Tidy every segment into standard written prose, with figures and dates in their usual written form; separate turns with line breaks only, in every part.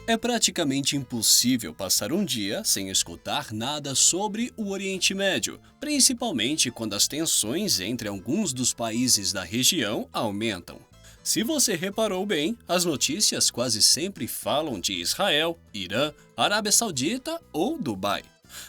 É praticamente impossível passar um dia sem escutar nada sobre o Oriente Médio, principalmente quando as tensões entre alguns dos países da região aumentam. Se você reparou bem, as notícias quase sempre falam de Israel, Irã, Arábia Saudita ou Dubai.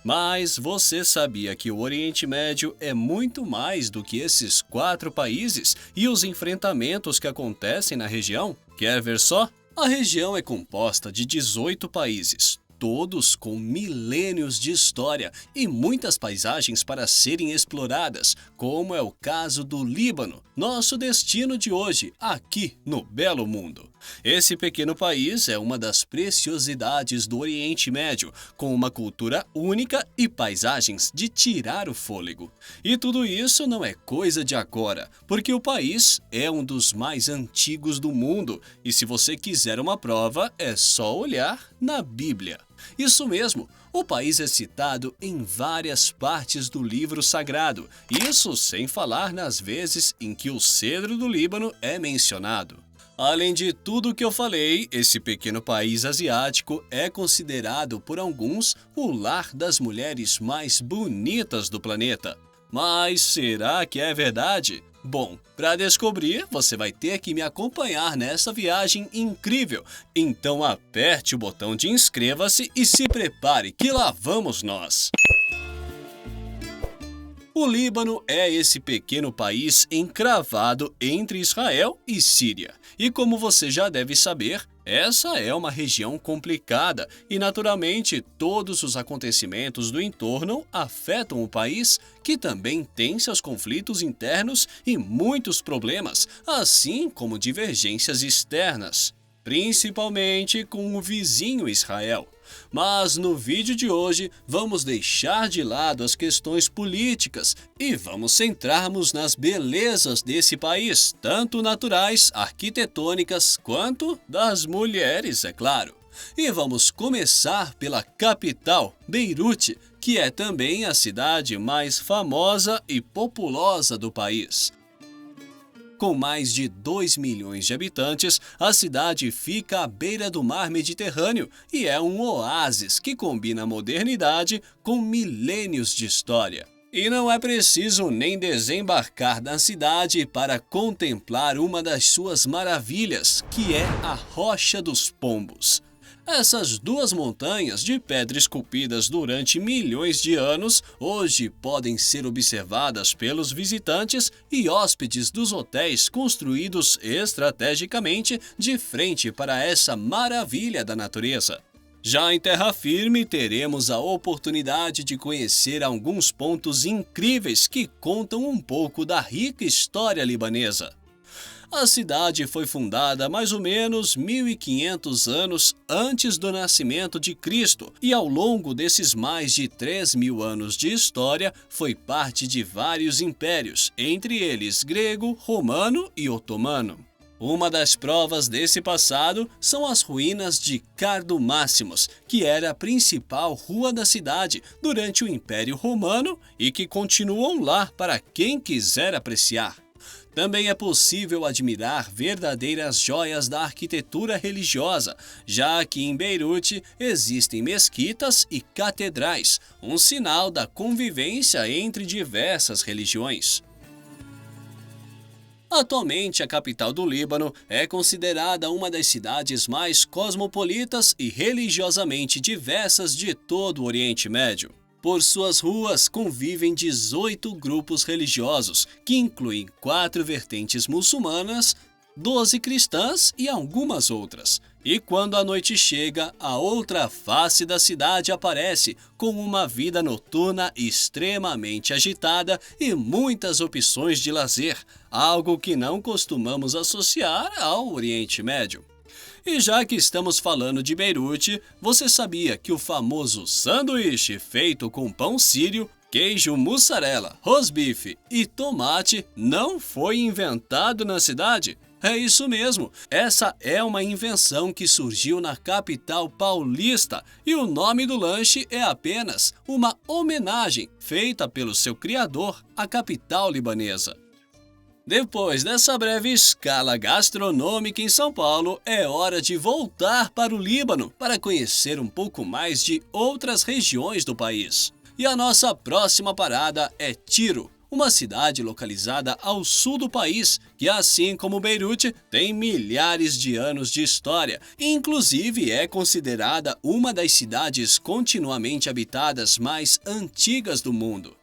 Mas você sabia que o Oriente Médio é muito mais do que esses quatro países e os enfrentamentos que acontecem na região? Quer ver só? A região é composta de 18 países, todos com milênios de história e muitas paisagens para serem exploradas, como é o caso do Líbano, nosso destino de hoje, aqui no Belo Mundo. Esse pequeno país é uma das preciosidades do Oriente Médio, com uma cultura única e paisagens de tirar o fôlego. E tudo isso não é coisa de agora, porque o país é um dos mais antigos do mundo, e se você quiser uma prova, é só olhar na Bíblia. Isso mesmo, o país é citado em várias partes do livro sagrado, isso sem falar nas vezes em que o cedro do Líbano é mencionado. Além de tudo o que eu falei, esse pequeno país asiático é considerado por alguns o lar das mulheres mais bonitas do planeta. Mas será que é verdade? Bom, para descobrir, você vai ter que me acompanhar nessa viagem incrível. Então aperte o botão de inscreva-se e se prepare que lá vamos nós! O Líbano é esse pequeno país encravado entre Israel e Síria. E como você já deve saber, essa é uma região complicada e, naturalmente, todos os acontecimentos do entorno afetam o país, que também tem seus conflitos internos e muitos problemas, assim como divergências externas, principalmente com o vizinho Israel. Mas no vídeo de hoje vamos deixar de lado as questões políticas e vamos centrarmos nas belezas desse país, tanto naturais, arquitetônicas, quanto das mulheres, é claro. E vamos começar pela capital, Beirute, que é também a cidade mais famosa e populosa do país. Com mais de 2 milhões de habitantes, a cidade fica à beira do mar Mediterrâneo e é um oásis que combina modernidade com milênios de história. E não é preciso nem desembarcar na cidade para contemplar uma das suas maravilhas, que é a Rocha dos Pombos. Essas duas montanhas de pedra esculpidas durante milhões de anos hoje podem ser observadas pelos visitantes e hóspedes dos hotéis construídos estrategicamente de frente para essa maravilha da natureza. Já em terra firme, teremos a oportunidade de conhecer alguns pontos incríveis que contam um pouco da rica história libanesa. A cidade foi fundada mais ou menos 1.500 anos antes do nascimento de Cristo e ao longo desses mais de 3.000 anos de história foi parte de vários impérios, entre eles grego, romano e otomano. Uma das provas desse passado são as ruínas de Cardo Máximos, que era a principal rua da cidade durante o Império Romano e que continuam lá para quem quiser apreciar. Também é possível admirar verdadeiras joias da arquitetura religiosa, já que em Beirute existem mesquitas e catedrais, um sinal da convivência entre diversas religiões. Atualmente, a capital do Líbano é considerada uma das cidades mais cosmopolitas e religiosamente diversas de todo o Oriente Médio. Por suas ruas convivem 18 grupos religiosos, que incluem 4 vertentes muçulmanas, 12 cristãs e algumas outras. E quando a noite chega, a outra face da cidade aparece, com uma vida noturna extremamente agitada e muitas opções de lazer, algo que não costumamos associar ao Oriente Médio. E já que estamos falando de Beirute, você sabia que o famoso sanduíche feito com pão sírio, queijo mussarela, rosbife e tomate não foi inventado na cidade? É isso mesmo, essa é uma invenção que surgiu na capital paulista e o nome do lanche é apenas uma homenagem feita pelo seu criador à capital libanesa. Depois dessa breve escala gastronômica em São Paulo, é hora de voltar para o Líbano para conhecer um pouco mais de outras regiões do país. E a nossa próxima parada é Tiro, uma cidade localizada ao sul do país, que assim como Beirute, tem milhares de anos de história, e inclusive é considerada uma das cidades continuamente habitadas mais antigas do mundo.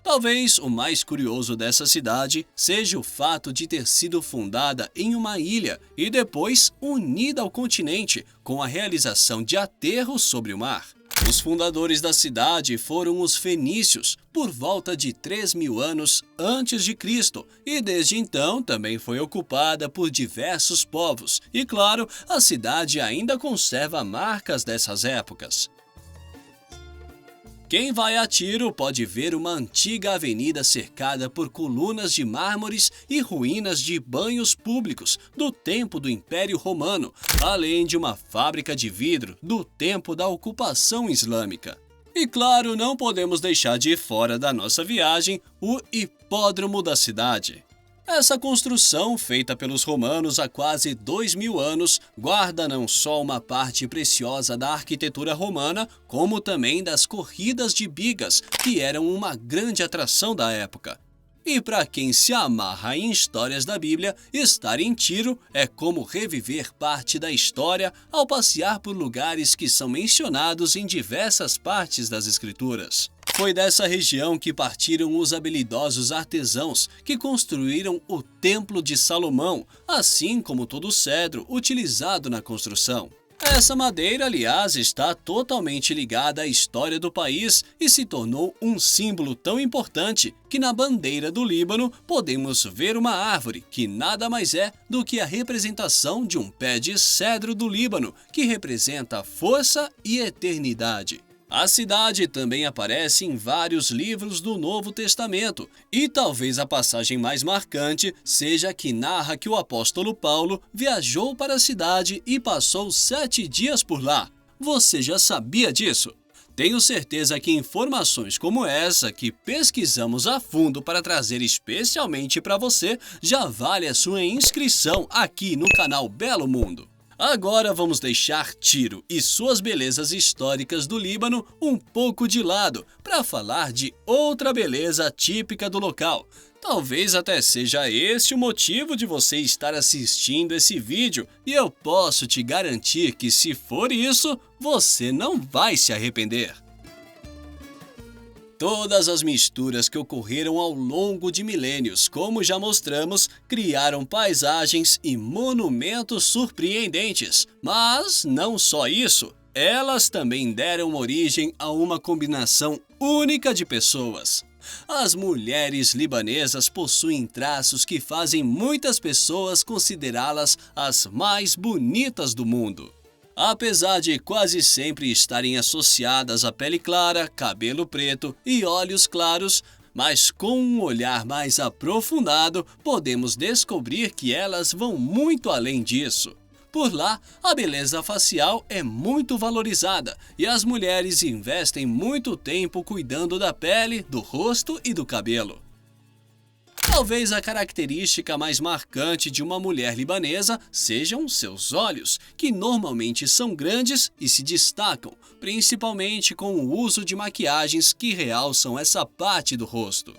Talvez o mais curioso dessa cidade seja o fato de ter sido fundada em uma ilha e depois unida ao continente com a realização de aterros sobre o mar. Os fundadores da cidade foram os fenícios, por volta de 3.000 anos antes de Cristo, e desde então também foi ocupada por diversos povos. E claro, a cidade ainda conserva marcas dessas épocas. Quem vai a Tiro pode ver uma antiga avenida cercada por colunas de mármores e ruínas de banhos públicos do tempo do Império Romano, além de uma fábrica de vidro do tempo da ocupação islâmica. E claro, não podemos deixar de fora da nossa viagem o hipódromo da cidade. Essa construção, feita pelos romanos há quase 2.000 anos, guarda não só uma parte preciosa da arquitetura romana, como também das corridas de bigas, que eram uma grande atração da época. E para quem se amarra em histórias da Bíblia, estar em Tiro é como reviver parte da história ao passear por lugares que são mencionados em diversas partes das Escrituras. Foi dessa região que partiram os habilidosos artesãos que construíram o Templo de Salomão, assim como todo o cedro utilizado na construção. Essa madeira, aliás, está totalmente ligada à história do país e se tornou um símbolo tão importante que na bandeira do Líbano podemos ver uma árvore que nada mais é do que a representação de um pé de cedro do Líbano, que representa força e eternidade. A cidade também aparece em vários livros do Novo Testamento, e talvez a passagem mais marcante seja a que narra que o apóstolo Paulo viajou para a cidade e passou 7 dias por lá. Você já sabia disso? Tenho certeza que informações como essa, que pesquisamos a fundo para trazer especialmente para você, já vale a sua inscrição aqui no canal Belo Mundo. Agora vamos deixar Tiro e suas belezas históricas do Líbano um pouco de lado para falar de outra beleza típica do local. Talvez até seja esse o motivo de você estar assistindo esse vídeo, e eu posso te garantir que se for isso, você não vai se arrepender. Todas as misturas que ocorreram ao longo de milênios, como já mostramos, criaram paisagens e monumentos surpreendentes. Mas não só isso, elas também deram origem a uma combinação única de pessoas. As mulheres libanesas possuem traços que fazem muitas pessoas considerá-las as mais bonitas do mundo. Apesar de quase sempre estarem associadas à pele clara, cabelo preto e olhos claros, mas com um olhar mais aprofundado, podemos descobrir que elas vão muito além disso. Por lá, a beleza facial é muito valorizada e as mulheres investem muito tempo cuidando da pele, do rosto e do cabelo. Talvez a característica mais marcante de uma mulher libanesa sejam seus olhos, que normalmente são grandes e se destacam, principalmente com o uso de maquiagens que realçam essa parte do rosto.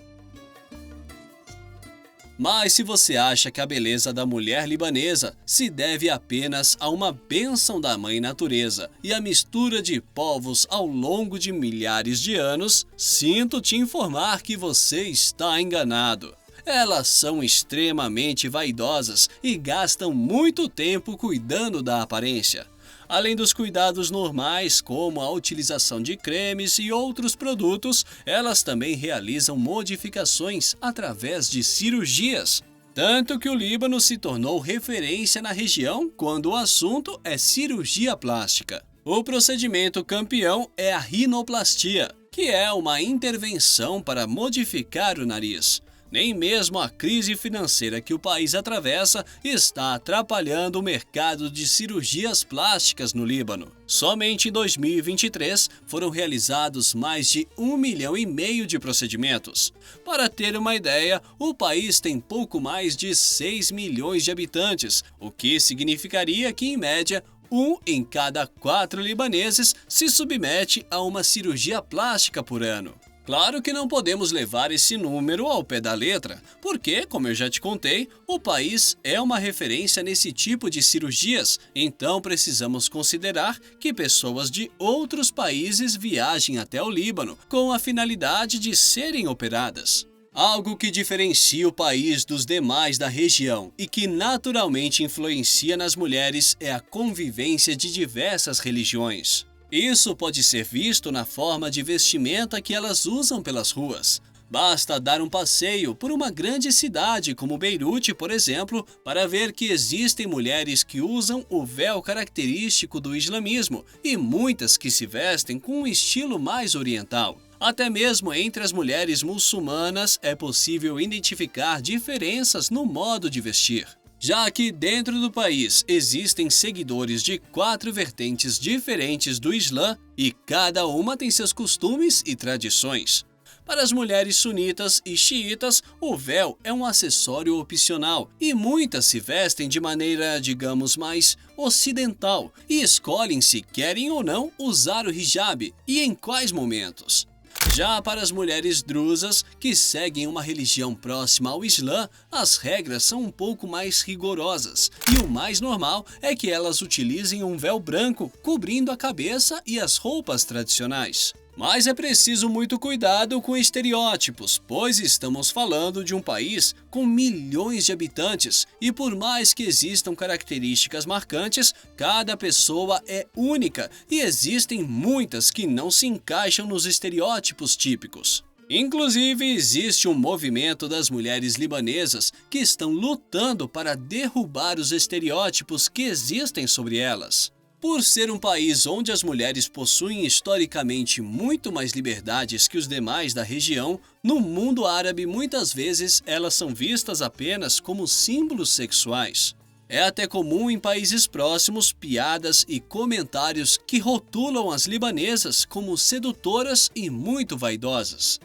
Mas se você acha que a beleza da mulher libanesa se deve apenas a uma bênção da Mãe Natureza e a mistura de povos ao longo de milhares de anos, sinto te informar que você está enganado. Elas são extremamente vaidosas e gastam muito tempo cuidando da aparência. Além dos cuidados normais, como a utilização de cremes e outros produtos, elas também realizam modificações através de cirurgias. Tanto que o Líbano se tornou referência na região quando o assunto é cirurgia plástica. O procedimento campeão é a rinoplastia, que é uma intervenção para modificar o nariz. Nem mesmo a crise financeira que o país atravessa está atrapalhando o mercado de cirurgias plásticas no Líbano. Somente em 2023 foram realizados mais de 1,5 milhão de procedimentos. Para ter uma ideia, o país tem pouco mais de 6 milhões de habitantes, o que significaria que, em média, 1 em cada 4 libaneses se submete a uma cirurgia plástica por ano. Claro que não podemos levar esse número ao pé da letra, porque, como eu já te contei, o país é uma referência nesse tipo de cirurgias, então precisamos considerar que pessoas de outros países viajem até o Líbano com a finalidade de serem operadas. Algo que diferencia o país dos demais da região e que naturalmente influencia nas mulheres é a convivência de diversas religiões. Isso pode ser visto na forma de vestimenta que elas usam pelas ruas. Basta dar um passeio por uma grande cidade como Beirute, por exemplo, para ver que existem mulheres que usam o véu característico do islamismo e muitas que se vestem com um estilo mais oriental. Até mesmo entre as mulheres muçulmanas é possível identificar diferenças no modo de vestir. Já que dentro do país existem seguidores de 4 vertentes diferentes do Islã e cada uma tem seus costumes e tradições. Para as mulheres sunitas e xiitas, o véu é um acessório opcional e muitas se vestem de maneira, digamos, mais ocidental e escolhem se querem ou não usar o hijab e em quais momentos. Já para as mulheres drusas, que seguem uma religião próxima ao Islã, as regras são um pouco mais rigorosas e o mais normal é que elas utilizem um véu branco cobrindo a cabeça e as roupas tradicionais. Mas é preciso muito cuidado com estereótipos, pois estamos falando de um país com milhões de habitantes e por mais que existam características marcantes, cada pessoa é única e existem muitas que não se encaixam nos estereótipos típicos. Inclusive, existe um movimento das mulheres libanesas que estão lutando para derrubar os estereótipos que existem sobre elas. Por ser um país onde as mulheres possuem historicamente muito mais liberdades que os demais da região, no mundo árabe muitas vezes elas são vistas apenas como símbolos sexuais. É até comum em países próximos piadas e comentários que rotulam as libanesas como sedutoras e muito vaidosas.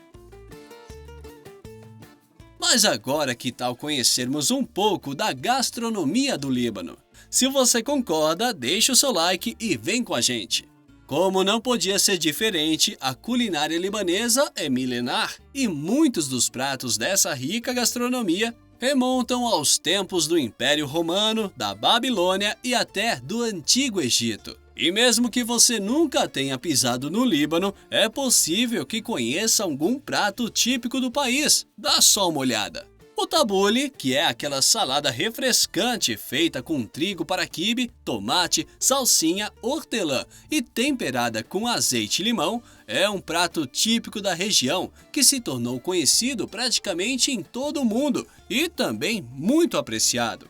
Mas agora que tal conhecermos um pouco da gastronomia do Líbano? Se você concorda, deixe o seu like e vem com a gente. Como não podia ser diferente, a culinária libanesa é milenar e muitos dos pratos dessa rica gastronomia remontam aos tempos do Império Romano, da Babilônia e até do Antigo Egito. E mesmo que você nunca tenha pisado no Líbano, é possível que conheça algum prato típico do país. Dá só uma olhada. O tabule, que é aquela salada refrescante feita com trigo para quibe, tomate, salsinha, hortelã e temperada com azeite e limão, é um prato típico da região que se tornou conhecido praticamente em todo o mundo e também muito apreciado.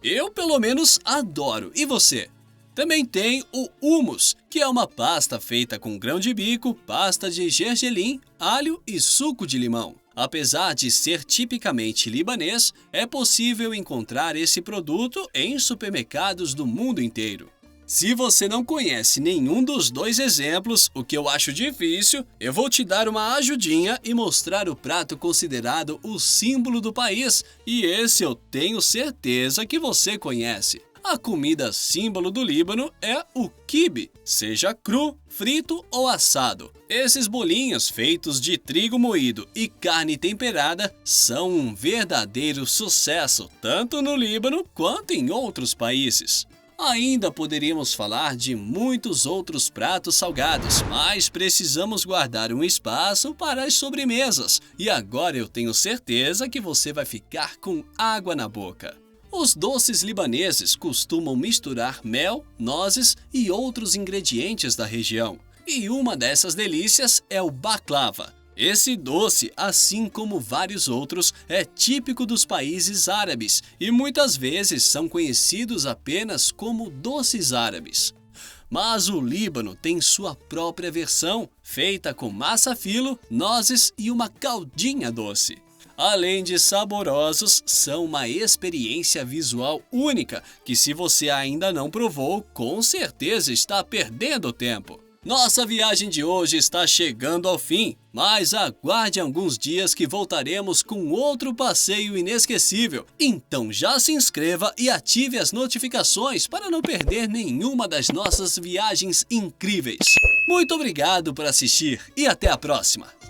Eu, pelo menos, adoro. E você? Também tem o hummus, que é uma pasta feita com grão de bico, pasta de gergelim, alho e suco de limão. Apesar de ser tipicamente libanês, é possível encontrar esse produto em supermercados do mundo inteiro. Se você não conhece nenhum dos dois exemplos, o que eu acho difícil, eu vou te dar uma ajudinha e mostrar o prato considerado o símbolo do país, e esse eu tenho certeza que você conhece. A comida símbolo do Líbano é o quibe, seja cru, frito ou assado. Esses bolinhos feitos de trigo moído e carne temperada são um verdadeiro sucesso, tanto no Líbano quanto em outros países. Ainda poderíamos falar de muitos outros pratos salgados, mas precisamos guardar um espaço para as sobremesas. E agora eu tenho certeza que você vai ficar com água na boca. Os doces libaneses costumam misturar mel, nozes e outros ingredientes da região. E uma dessas delícias é o baklava. Esse doce, assim como vários outros, é típico dos países árabes e muitas vezes são conhecidos apenas como doces árabes. Mas o Líbano tem sua própria versão, feita com massa filo, nozes e uma caldinha doce. Além de saborosos, são uma experiência visual única que, se você ainda não provou, com certeza está perdendo tempo. Nossa viagem de hoje está chegando ao fim, mas aguarde alguns dias que voltaremos com outro passeio inesquecível. Então já se inscreva e ative as notificações para não perder nenhuma das nossas viagens incríveis. Muito obrigado por assistir e até a próxima!